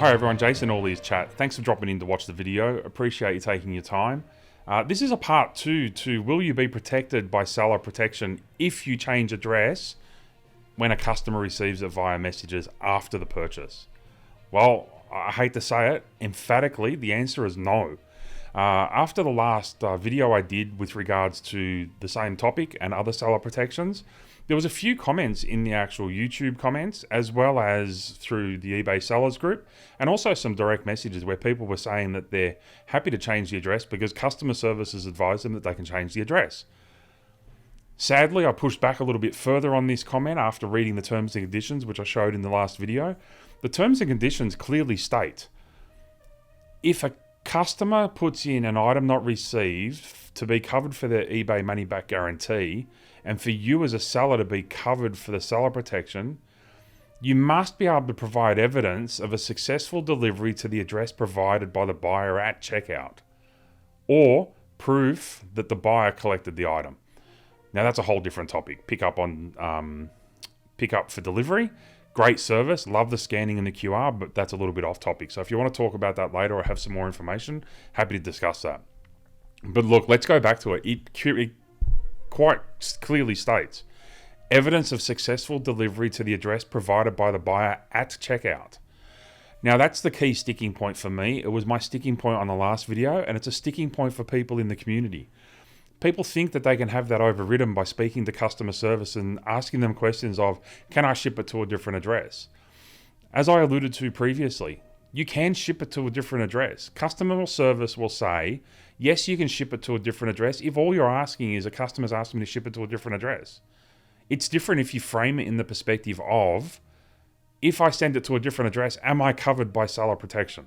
Hi everyone, Jason All-Ears Chat. Thanks for dropping in to watch the video. Appreciate you taking your time. This is a part 2 to will you be protected by seller protection if you change address when a customer receives it via messages after the purchase? Well, I hate to say it, emphatically the answer is no. After the last video I did with regards to the same topic and other seller protections, there was a few comments in the actual YouTube comments as well as through the eBay sellers group, and also some direct messages where people were saying that they're happy to change the address because customer services advise them that they can change the address. Sadly, I pushed back a little bit further on this comment after reading the terms and conditions, which I showed in the last video. The terms and conditions clearly state if a customer puts in an item not received to be covered for their eBay money back guarantee, and for you as a seller to be covered for the seller protection, you must be able to provide evidence of a successful delivery to the address provided by the buyer at checkout, or proof that the buyer collected the item. Now that's a whole different topic. Pick up for delivery. Great service, love the scanning and the QR, but that's a little bit off topic. So if you want to talk about that later or have some more information, happy to discuss that. But look, let's go back to it. It quite clearly states, evidence of successful delivery to the address provided by the buyer at checkout. Now that's the key sticking point for me. It was my sticking point on the last video, and it's a sticking point for people in the community. People think that they can have that overridden by speaking to customer service and asking them questions of, can I ship it to a different address? As I alluded to previously, you can ship it to a different address. Customer service will say, yes, you can ship it to a different address if all you're asking is a customer's asking me to ship it to a different address. It's different if you frame it in the perspective of, if I send it to a different address, am I covered by seller protection?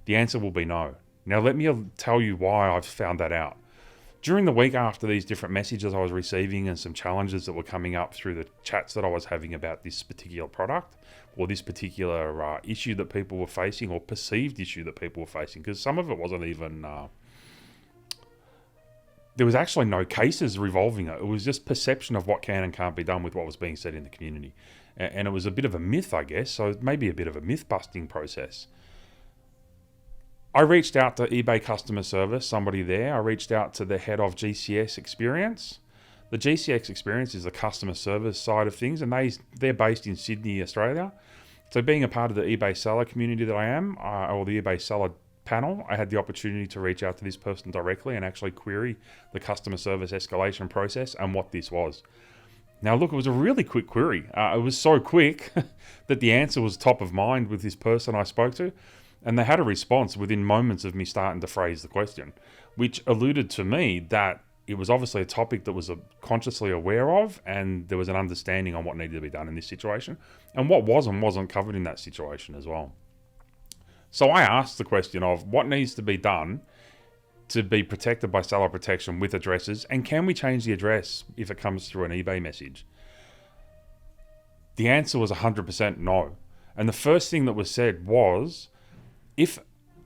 The answer will be no. Now let me tell you why I've found that out. During the week after these different messages I was receiving and some challenges that were coming up through the chats that I was having about this particular product or this particular issue that people were facing, or perceived issue that people were facing, because some of it wasn't even, there was actually no cases revolving it. It was just perception of what can and can't be done with what was being said in the community. And it was a bit of a myth, I guess, so maybe a bit of a myth-busting process. I reached out to eBay customer service, somebody there. I reached out to the Head of GCX experience. The GCX experience is the customer service side of things, and they're based in Sydney, Australia. So being a part of the eBay seller community that I am, or the eBay seller panel, I had the opportunity to reach out to this person directly and actually query the customer service escalation process and what this was. Now look, it was a really quick query. It was so quick that the answer was top of mind with this person I spoke to. And they had a response within moments of me starting to phrase the question, which alluded to me that it was obviously a topic that was consciously aware of, and there was an understanding on what needed to be done in this situation, and what was and wasn't covered in that situation as well. So I asked the question of what needs to be done to be protected by seller protection with addresses, and can we change the address if it comes through an eBay message? The answer was 100% no. And the first thing that was said was, if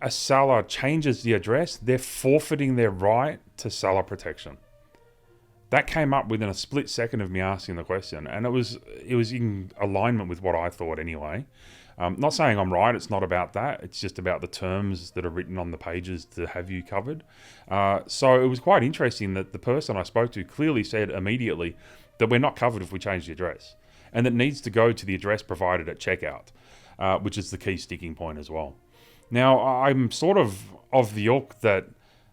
a seller changes the address, they're forfeiting their right to seller protection. That came up within a split second of me asking the question, and it was in alignment with what I thought anyway. Not saying I'm right, it's not about that. It's just about the terms that are written on the pages to have you covered. So it was quite interesting that the person I spoke to clearly said immediately that we're not covered if we change the address, and that needs to go to the address provided at checkout, which is the key sticking point as well. Now, I'm sort of the ilk that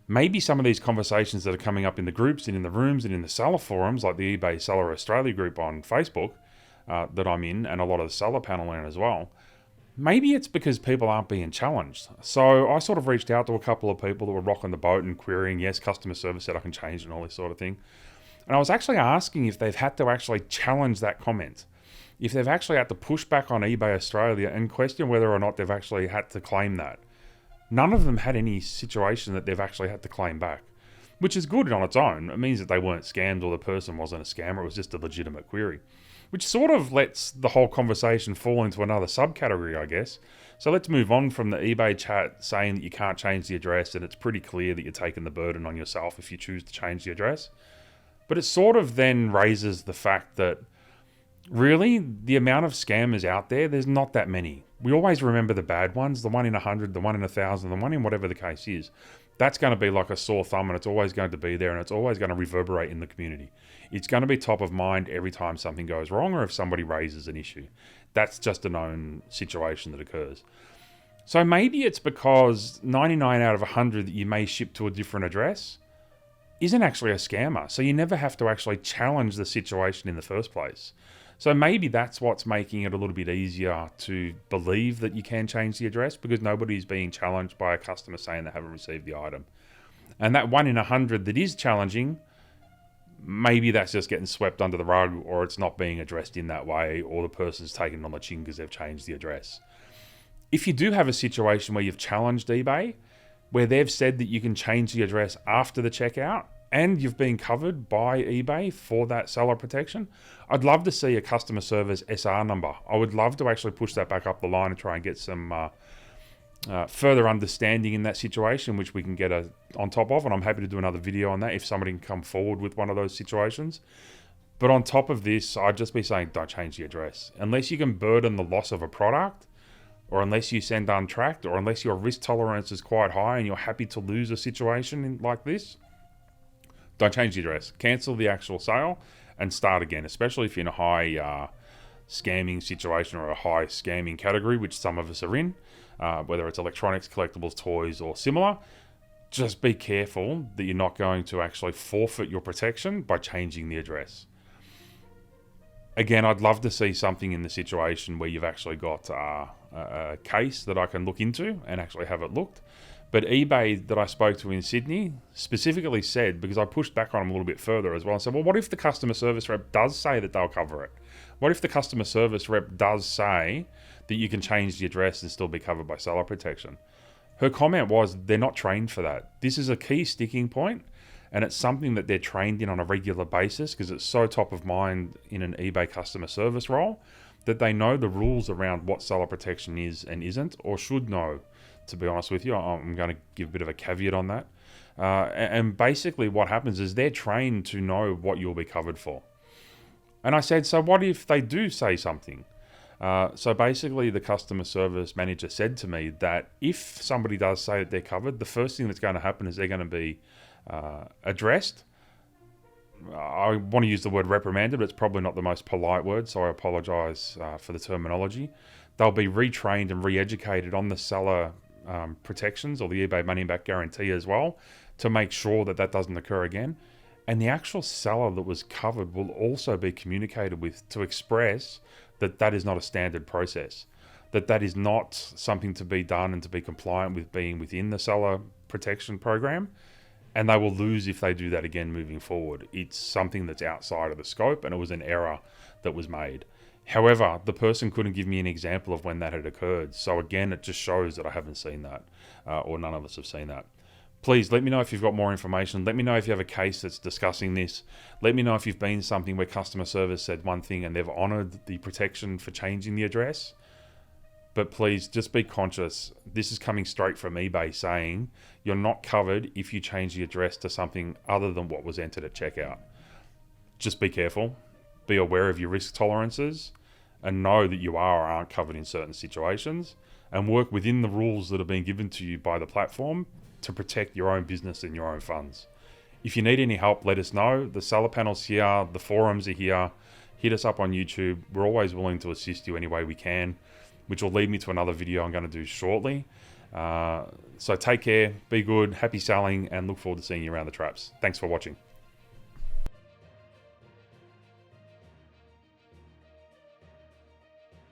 maybe some of these conversations that are coming up in the groups and in the rooms and in the seller forums, like the eBay Seller Australia group on Facebook that I'm in, and a lot of the seller panel in as well, maybe it's because people aren't being challenged. So I sort of reached out to a couple of people that were rocking the boat and querying, yes, customer service said I can change and all this sort of thing. And I was actually asking if they've had to actually challenge that comment, if they've actually had to push back on eBay Australia and question whether or not they've actually had to claim that. None of them had any situation that they've actually had to claim back, which is good on its own. It means that they weren't scammed or the person wasn't a scammer. It was just a legitimate query, which sort of lets the whole conversation fall into another subcategory, I guess. So let's move on from the eBay chat saying that you can't change the address, and it's pretty clear that you're taking the burden on yourself if you choose to change the address. But it sort of then raises the fact that really, the amount of scammers out there, there's not that many. We always remember the bad ones, the 1 in 100, the 1 in 1,000, the 1 in whatever the case is. That's going to be like a sore thumb, and it's always going to be there, and it's always going to reverberate in the community. It's going to be top of mind every time something goes wrong or if somebody raises an issue. That's just a known situation that occurs. So maybe it's because 99 out of 100 that you may ship to a different address isn't actually a scammer. So you never have to actually challenge the situation in the first place. So maybe that's what's making it a little bit easier to believe that you can change the address, because nobody's being challenged by a customer saying they haven't received the item. And that 1 in 100 that is challenging, maybe that's just getting swept under the rug, or it's not being addressed in that way, or the person's taken it on the chin because they've changed the address. If you do have a situation where you've challenged eBay, where they've said that you can change the address after the checkout, and you've been covered by eBay for that seller protection, I'd love to see a customer service SR number. I would love to actually push that back up the line and try and get some further understanding in that situation, which we can get on top of. And I'm happy to do another video on that if somebody can come forward with one of those situations. But on top of this, I'd just be saying, don't change the address. Unless you can burden the loss of a product, or unless you send untracked, or unless your risk tolerance is quite high and you're happy to lose a situation like this, don't change the address. Cancel the actual sale and start again, especially if you're in a high scamming situation or a high scamming category, which some of us are in, whether it's electronics, collectibles, toys, or similar. Just be careful that you're not going to actually forfeit your protection by changing the address. Again, I'd love to see something in the situation where you've actually got a case that I can look into and actually have it looked. But eBay that I spoke to in Sydney specifically said, because I pushed back on them a little bit further as well, and said, well, what if the customer service rep does say that they'll cover it? What if the customer service rep does say that you can change the address and still be covered by seller protection? Her comment was, they're not trained for that. This is a key sticking point, and it's something that they're trained in on a regular basis because it's so top of mind in an eBay customer service role that they know the rules around what seller protection is and isn't, or should know. To be honest with you, I'm going to give a bit of a caveat on that. And basically what happens is they're trained to know what you'll be covered for. And I said, so what if they do say something? So basically the customer service manager said to me that if somebody does say that they're covered, the first thing that's going to happen is they're going to be addressed. I want to use the word reprimanded, but it's probably not the most polite word, so I apologize for the terminology. They'll be retrained and re-educated on the seller protections, or the eBay money back guarantee as well, to make sure that that doesn't occur again. And the actual seller that was covered will also be communicated with to express that that is not a standard process, that that is not something to be done and to be compliant with being within the seller protection program. And they will lose if they do that again moving forward. It's something that's outside of the scope, and it was an error that was made. However, the person couldn't give me an example of when that had occurred. So again, it just shows that I haven't seen that, or none of us have seen that. Please let me know if you've got more information. Let me know if you have a case that's discussing this. Let me know if you've been something where customer service said one thing and they've honored the protection for changing the address. But please just be conscious. This is coming straight from eBay saying you're not covered if you change the address to something other than what was entered at checkout. Just be careful. Be aware of your risk tolerances and know that you are or aren't covered in certain situations, and work within the rules that have been given to you by the platform to protect your own business and your own funds. If you need any help, let us know. The seller panel's here. The forums are here. Hit us up on YouTube. We're always willing to assist you any way we can, which will lead me to another video I'm going to do shortly. So take care, be good, happy selling, and look forward to seeing you around the traps. Thanks for watching.